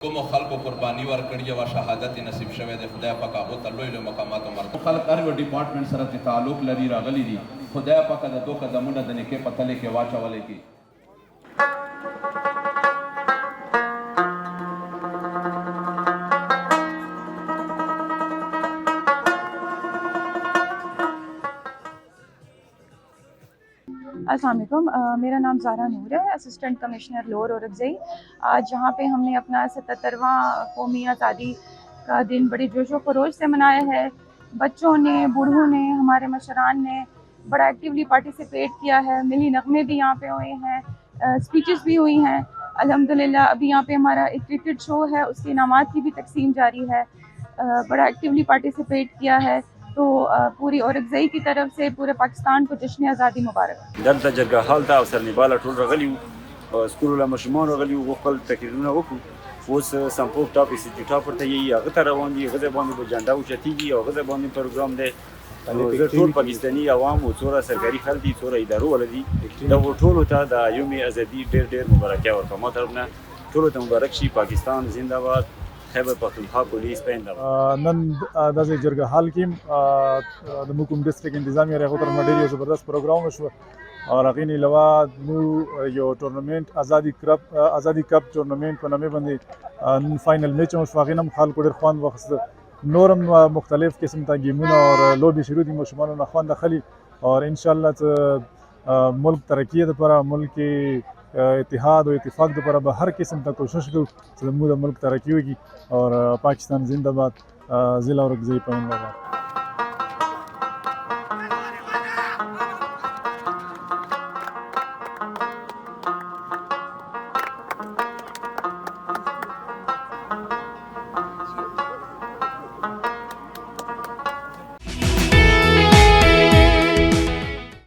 کومو خلکو قرباني ورکړې وه شهادت یې نصیب شوی دی خدای پاک هغو ته لوی لوی مقاماتو مرتبه خلک هر یو ډپارټمنټ سره چې تعلق لري راغلي دي خدای پاک د دو قدمونه د نیکۍ په تلې کې واچولی کړي. अस्सलाम वालेकुम, मेरा नाम ज़ारा नूर है, असिस्टेंट कमिश्नर लोअर औरंगज़ई। आज यहाँ पे हमने अपना 77वां कौमी आज़ादी का दिन बड़े जोशो खरोश से मनाया है। बच्चों ने, बूढ़ों ने, हमारे मशरान ने बड़ा एक्टिवली पार्टिसिपेट किया है। मिली नगमे भी यहाँ पे हुए हैं, स्पीचेस भी हुई हैं। अल्हम्दुलिल्लाह अभी यहाँ पे हमारा एक क्रिकेट शो है, उसके इनामात की भी तकसीम जारी है। बड़ा एक्टिवली पार्टिसिपेट किया है। तो पूरी औरंगज़ई की तरफ से पूरे पाकिस्तान को जश्न आज़ादी मुबारक। دلته جرګه حال ته او سرنیباله ټول راغلي وو، سکولو له ماشومان راغلي وو، خپل تقریرونه وکړو. اوس سمپوک ټاپ انسټیټیوټ ورته یي هغه ته روان دي، هغه ځای باندې به جنډه اوچتېږي او هغه ځای باندې پروګرام دی. نو زه ټول پاکستاني عوام او څومره سرکاري خلک دي، څومره ادارو والا دي، دغو ټولو ته د یوم ازادي ډېر ډېر مبارکي ورکوم. ما طرف نه ټولو ته مبارک شي. پاکستان زنده باد، خیبر پختونخوا پولیس پینده. نن داسې جرګه حال کې د موکوم ډسټرک انتظامیه رغو تر ډېر یو زبردست پروګرام وشو او هغې نه علاوه نو یو ټورنمنټ ازادي کپ ټورنمنټ په نامې باندې فاینل میچ هم شو. هغې نه هم خلکو ډېر خوند واخیسته. نور هم مختلف قسم ته گیمونه او لوبې شروع دي، ماشومانو نه خوند اخلي اور انشاءالله ملک ترقی لپاره، ملک اتحاد و اتفاق لپاره به هر قسم ته کوشش کوو چې زموږ د ملک ترقی وکړي. اور پاکستان زنده باد، ضلع اورنګزئی په نوم.